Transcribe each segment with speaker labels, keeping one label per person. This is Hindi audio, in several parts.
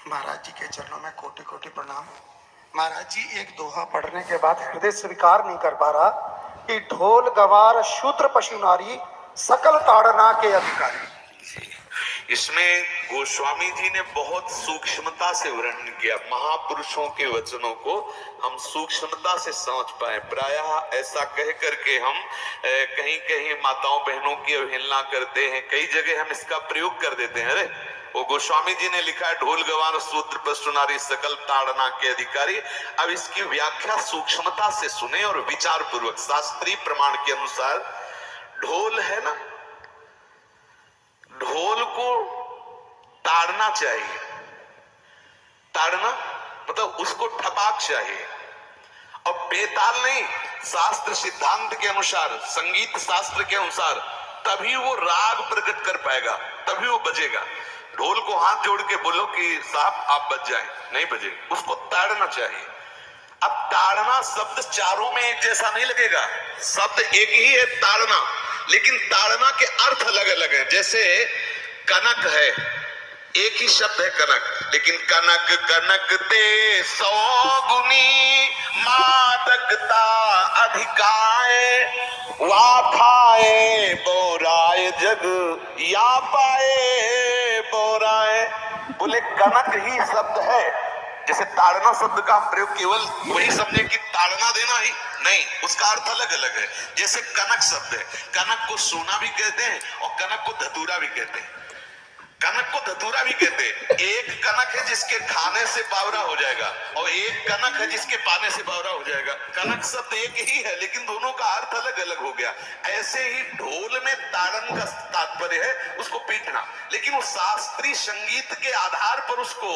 Speaker 1: महाराज जी के चरणों में कोटि कोटि प्रणाम। महाराज जी, एक दोहा पढ़ने के बाद हृदय स्वीकार नहीं कर पा रहा कि ढोल गवार शूद्र पशु नारी सकल ताड़ना के अधिकारी।
Speaker 2: इसमें गोस्वामी जी ने बहुत सूक्ष्मता से वर्णन किया। महापुरुषों के वचनों को हम सूक्ष्मता से समझ पाए। प्रायः ऐसा कह करके हम कहीं कहीं माताओं बहनों की अवहेलना करते हैं, कई जगह हम इसका प्रयोग कर देते हैं। अरे वो गोस्वामी जी ने लिखा है ढोल गवार शूद्र पशु नारी सकल ताड़ना के अधिकारी। अब इसकी व्याख्या सूक्ष्मता से सुने और विचार पूर्वक। शास्त्रीय प्रमाण के अनुसार ढोल है ना, ढोल को ताड़ना चाहिए। ताड़ना मतलब उसको ठपाक चाहिए, और बेताल नहीं। शास्त्र सिद्धांत के अनुसार, संगीत शास्त्र के अनुसार तभी वो राग प्रकट कर पाएगा, तभी वो बजेगा। ढोल को हाथ जोड़ के बोलो कि साहब आप बज जाए, नहीं बजेगा, उसको ताड़ना चाहिए। अब ताड़ना शब्द चारों में एक जैसा नहीं लगेगा, शब्द एक ही है ताड़ना, लेकिन ताड़ना के अर्थ अलग अलग है। जैसे कनक है, एक ही शब्द है कनक, लेकिन कनक कनक ते 100 गुनी मादकता अधिकाए, वाखाए बोराए जग या पाए बोराए। बोले कनक ही शब्द है। जैसे ताड़ना शब्द का हम प्रयोग केवल वही समझे कि ताड़ना देना ही नहीं, उसका अर्थ अलग अलग है। जैसे कनक शब्द है, कनक को सोना भी कहते हैं और कनक को धतूरा भी कहते हैं। कनक को धतूरा भी कहते हैं। एक कनक है जिसके खाने से बावरा हो जाएगा, और एक कनक है जिसके पाने से बावरा हो जाएगा। कनक शब्द एक ही है, लेकिन दोनों का अर्थ अलग अलग हो गया। ऐसे ही ढोल में ताड़न का तात्पर्य है उसको पीटना, लेकिन वो शास्त्रीय संगीत के आधार पर उसको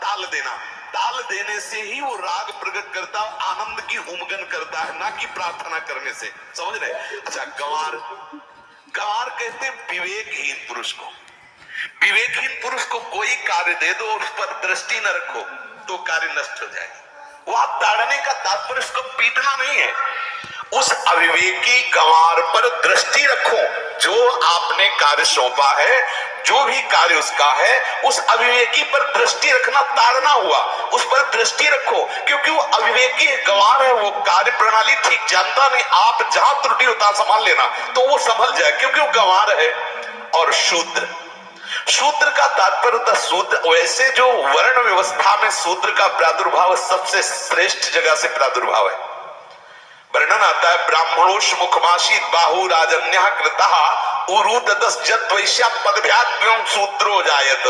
Speaker 2: ताल देना। ताल देने से ही वो राग प्रकट करता, आनंद की उमगन करता है, ना कि प्रार्थना करने से। समझ रहे? अच्छा, गंवार, गंवार कहते हैं विवेकहीन पुरुष को। विवेकहीन पुरुष को कोई कार्य दे दो और उस पर दृष्टि न रखो तो कार्य नष्ट हो जाएगा। वहां ताड़ने का तात्पर्य उसको पीटना नहीं है, उस अविवेकी गंवार पर दृष्टि रखो। जो आपने कार्य सौंपा है, जो भी कार्य उसका है, उस अविवेकी पर दृष्टि रखना ताड़ना हुआ। उस पर दृष्टि रखो, क्योंकि वो अविवेकी गंवार है, वो कार्य प्रणाली ठीक जानता नहीं। आप जहां त्रुटि होता संभाल लेना तो वो संभल जाए, क्योंकि वो गंवार है। और शूद्र, शूद्र का तात्पर्य होता शूद्र। वैसे जो वर्ण व्यवस्था में शूद्र का प्रादुर्भाव सबसे श्रेष्ठ जगह से प्रादुर्भाव है। वर्णन आता है ब्राह्मणोष मुखमाशी बाहु राजन्य कृतः उरुदतस जत वैश्या पदभ्याग्रम शूद्रो जायत।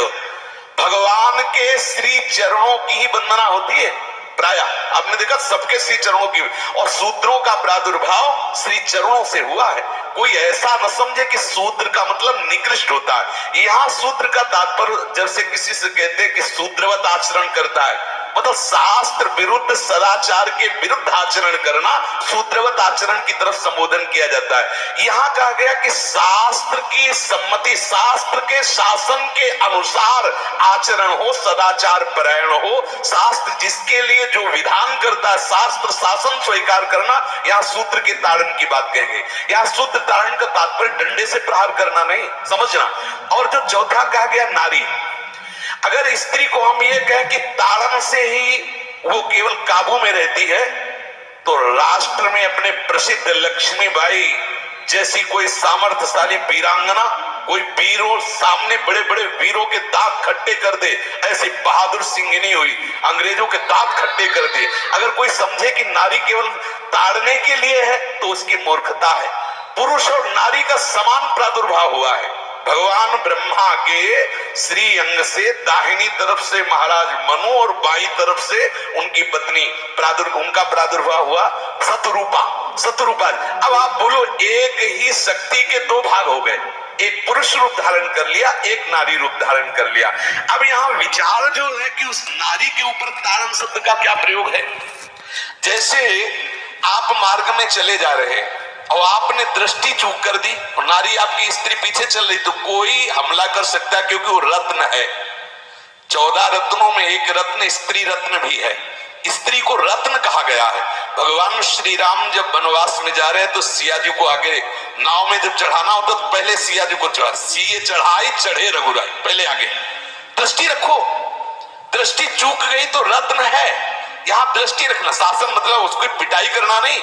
Speaker 2: भगवान के श्री चरणों की ही वंदना होती है प्राय। आपने देखा सबके श्री चरणों की, और शूद्रों का प्रादुर्भाव श्री चरणों से हुआ है। कोई ऐसा न समझे कि शूद्र का मतलब निकृष्ट होता है। यहाँ शूद्र का तात्पर्य, जब से किसी से कहते हैं कि शूद्रवत आचरण करता है, मतलब शास्त्र विरुद्ध सदाचार के विरुद्ध आचरण करना शूद्रवत आचरण की तरफ संबोधन किया जाता है। यहाँ कहा गया कि शास्त्र की सम्मति, शास्त्र के शासन के अनुसार आचरण हो, सदाचार परायण हो। शास्त्र जिसके लिए जो विधान करता है, शास्त्र शासन स्वीकार करना, यहाँ शूद्र के ताड़न की बात कहेंगे। यहाँ शूद्र ताड़न का तात्पर्य डंडे से प्रहार करना नहीं, समझना। और जो चौथा कहा गया नारी, अगर स्त्री को हम ये कहें कि ताड़न से ही वो केवल काबू में रहती है, तो राष्ट्र में अपने प्रसिद्ध लक्ष्मीबाई जैसी कोई सामर्थ्यशाली वीरांगना, कोई वीरों सामने बड़े बड़े वीरों के दांत खट्टे कर दे, ऐसी बहादुर सिंहिनी हुई, अंग्रेजों के दांत खट्टे कर दे। अगर कोई समझे कि नारी केवल ताड़ने के लिए है तो उसकी मूर्खता है। पुरुष और नारी का समान प्रादुर्भाव हुआ है। भगवान ब्रह्मा के श्री अंग से दाहिनी तरफ से महाराज मनु और बाई तरफ से उनकी पत्नी उनका प्रादुर्भाव हुआ शतरूपा। शतरूपा, अब आप बोलो एक ही शक्ति के दो भाग हो गए, एक पुरुष रूप धारण कर लिया, एक नारी रूप धारण कर लिया। अब यहाँ विचार जो है कि उस नारी के ऊपर ताड़न शब्द का क्या प्रयोग है। जैसे आप मार्ग में चले जा रहे हैं और आपने दृष्टि चूक कर दी और नारी आपकी स्त्री पीछे चल रही, तो कोई हमला कर सकता है, क्योंकि वो रत्न है। 14 रत्नों में एक रत्न स्त्री रत्न भी है। स्त्री को रत्न कहा गया है। भगवान श्री राम जब वनवास में जा रहे हैं तो सिया जी को आगे नाव में जब चढ़ाना होता तो पहले सिया जी को चढ़ा, सीए चढ़ाई चढ़े रघुराई, पहले आगे। दृष्टि रखो, दृष्टि चूक गई तो रत्न है। यहां दृष्टि रखना, शासन मतलब उसको पिटाई करना नहीं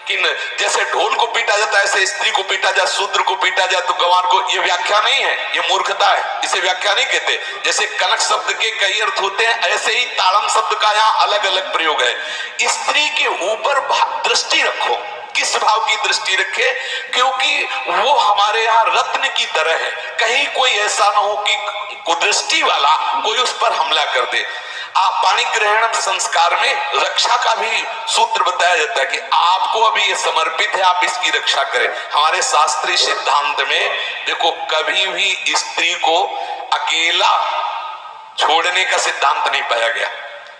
Speaker 2: कि जैसे ढोल को पीटा जाता है ऐसे स्त्री को पीटा जाए, शूद्र को पीटा जाए तो गंवार को, ये व्याख्या नहीं है, ये मूर्खता है, इसे व्याख्या नहीं कहते। जैसे कनक शब्द के कई अर्थ होते हैं, ऐसे ही ताड़न शब्द का यहाँ अलग अलग प्रयोग है। स्त्री के ऊपर दृष्टि रखो। किस भाव की दृष्टि रखे? क्योंकि वो हमारे यहाँ रत्न की तरह है, कहीं कोई ऐसा ना हो कि कुदृष्टि वाला कोई उस पर हमला कर दे। आप पाणी ग्रहण संस्कार में रक्षा का भी सूत्र बताया जाता है कि आपको अभी ये समर्पित है, आप इसकी रक्षा करें। हमारे शास्त्रीय सिद्धांत में देखो, कभी भी स्त्री को अकेला छोड़ने का सिद्धांत नहीं पाया गया।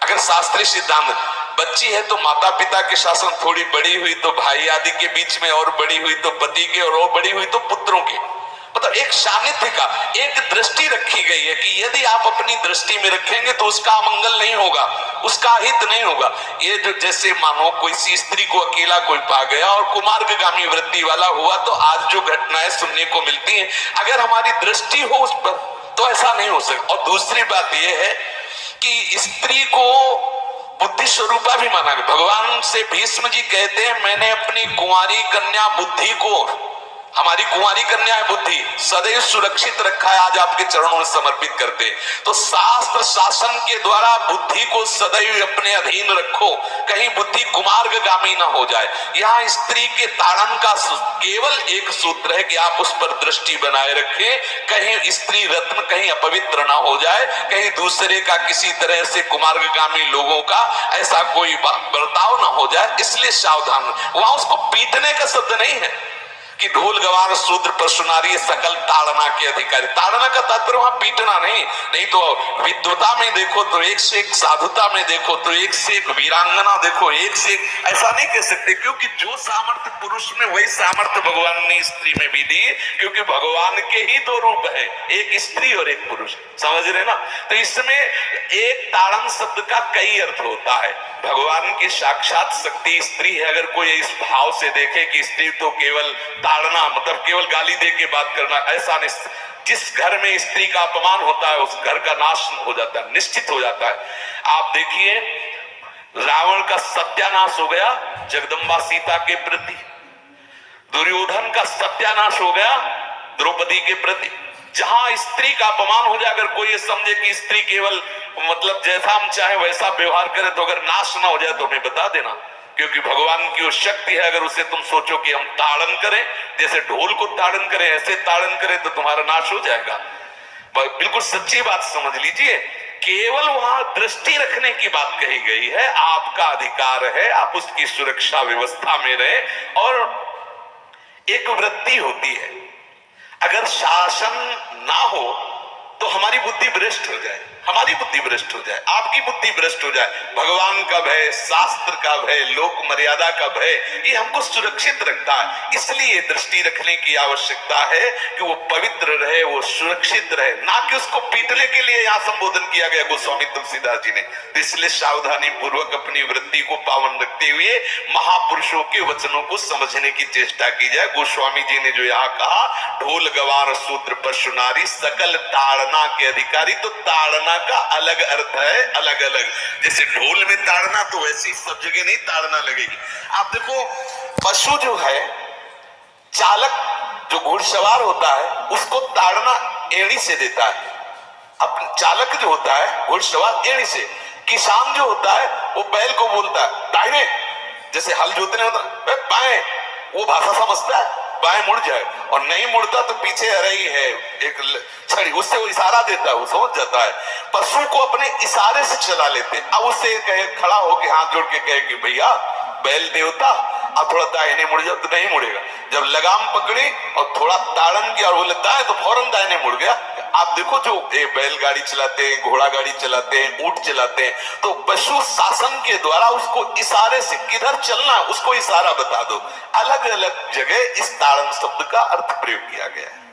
Speaker 2: अगर शास्त्रीय सिद्धांत, बच्ची है तो माता पिता के शासन, थोड़ी बड़ी हुई तो भाई आदि के बीच में, और बड़ी हुई तो पति के, और बड़ी हुई तो पुत्रों के, मतलब एक सानिध्य का एक दृष्टि रखी गई है कि यदि आप अपनी दृष्टि में रखेंगे तो उसका मंगल नहीं होगा, उसका हित नहीं होगा। ये जो जैसे मानो कोई सी स्त्री को अकेला कोई पा गया और कुमार्गामी वृत्ति वाला हुआ, तो आज जो घटनाएं सुनने को मिलती हैं, अगर हमारी दृष्टि हो उस पर तो ऐसा नहीं हो सकता। और दूसरी बात यह है कि स्त्री को बुद्धि स्वरूपा भी माना गया। भगवान से भीष्म जी कहते हैं, मैंने अपनी कुंवारी कन्या बुद्धि को, हमारी कुंवारी कन्या है बुद्धि, सदैव सुरक्षित रखा है, आज आपके चरणों में समर्पित करते। तो शास्त्र शासन के द्वारा बुद्धि को सदैव अपने अधीन रखो, कहीं बुद्धि कुमार्गामी ना हो जाए। यहाँ स्त्री के ताड़न का केवल एक सूत्र है कि आप उस पर दृष्टि बनाए रखें, कहीं स्त्री रत्न कहीं अपवित्र ना हो जाए, कहीं दूसरे का किसी तरह से कुमार्गामी लोगों का ऐसा कोई बर्ताव ना हो जाए, इसलिए सावधान। वहां उसको पीटने का शब्द नहीं है कि ढोल गवार शूद्र पशु नारी सकल ताड़ना के अधिकारी। ताड़ना का तात्पर्य वहां पीटना नहीं तो विद्वता में देखो तो एक से एक, साधुता में देखो तो एक से एक, वीरांगना देखो एक से एक, ऐसा नहीं कह सकते, क्योंकि जो सामर्थ्य पुरुष में वही सामर्थ्य भगवान ने स्त्री में भी दी, क्योंकि भगवान के ही दो रूप है, एक स्त्री और एक पुरुष, समझ रहे ना। तो इसमें एक ताड़न शब्द का कई अर्थ होता है। भगवान की साक्षात शक्ति स्त्री है। अगर कोई इस भाव से देखे कि स्त्री तो केवल ताड़ना मतलब केवल गाली दे के बात करना, ऐसा नहीं। जिस घर में स्त्री का अपमान होता है उस घर का नाश हो जाता है, निश्चित हो जाता है। आप देखिए, रावण का सत्यानाश हो गया जगदम्बा सीता के प्रति, दुर्योधन का सत्यानाश हो गया द्रौपदी के प्रति। जहां स्त्री का अपमान हो जाए, अगर कोई ये समझे कि स्त्री केवल मतलब जैसा हम चाहे वैसा व्यवहार करे, तो अगर नाश ना हो जाए तो हमें बता देना, क्योंकि भगवान की वो शक्ति है। अगर उसे तुम सोचो कि हम ताड़न करें, जैसे ढोल को ताड़न करें ऐसे ताड़न करें, तो तुम्हारा नाश हो जाएगा। बिल्कुल सच्ची बात समझ लीजिए। केवल वहां दृष्टि रखने की बात कही गई है, आपका अधिकार है, आप उसकी सुरक्षा व्यवस्था में रहे। और एक वृत्ति होती है, अगर शासन ना हो तो हमारी बुद्धि भ्रष्ट हो जाए, हमारी बुद्धि भ्रष्ट हो जाए, आपकी बुद्धि भ्रष्ट हो जाए। भगवान का भय, शास्त्र का भय, लोक मर्यादा का भय, ये हमको सुरक्षित रखता है। इसलिए दृष्टि रखने की आवश्यकता है कि वो पवित्र रहे, वो सुरक्षित रहे, ना कि उसको पीटने के लिए यहाँ संबोधन किया गया गोस्वामी तुलसीदास जी ने। इसलिए सावधानी पूर्वक अपनी वृत्ति को पावन रखते हुए महापुरुषों के वचनों को समझने की चेष्टा की जाए। गोस्वामी जी ने जो यहाँ कहा, ढोल गवार शूद्र पशु नारी सकल ताड़ना के अधिकारी, तो ताड़ना का अलग अर्थ है, अलग अलग। जैसे ढोल में ताड़ना, तो वैसी सब जगह नहीं ताड़ना लगेगी। आप देखो, पशु जो है, चालक जो घुड़सवार होता है उसको ताड़ना एड़ी से देता है। अब चालक जो होता है घुड़सवार एड़ी से, किसान जो होता है वो बैल को बोलता है दाहिने, जैसे हल जोतने होता है बाएं, वो भाषा समझता है, बाएं मुड़ जाए, और नहीं मुड़ता तो पीछे आ रही है एक छड़ी, उससे वो इशारा देता है, वो समझ जाता है। पशु को अपने इशारे से चला लेते। अब उससे कहे, खड़ा होके हाथ जोड़ के कहे कि भैया बैल देवता, अब थोड़ा दाहिने मुड़ जाओ, तो नहीं मुड़ेगा। जब लगाम पकड़ी और थोड़ा ताड़न किया और वो लगता है तो फौरन दाहिने मुड़ गया। आप देखो, जो बैलगाड़ी चलाते हैं, घोड़ा गाड़ी चलाते हैं, ऊंट चलाते हैं, तो पशु शासन के द्वारा उसको इशारे से किधर चलना है उसको इशारा बता दो। अलग अलग जगह इस ताड़न शब्द का अर्थ प्रयोग किया गया है।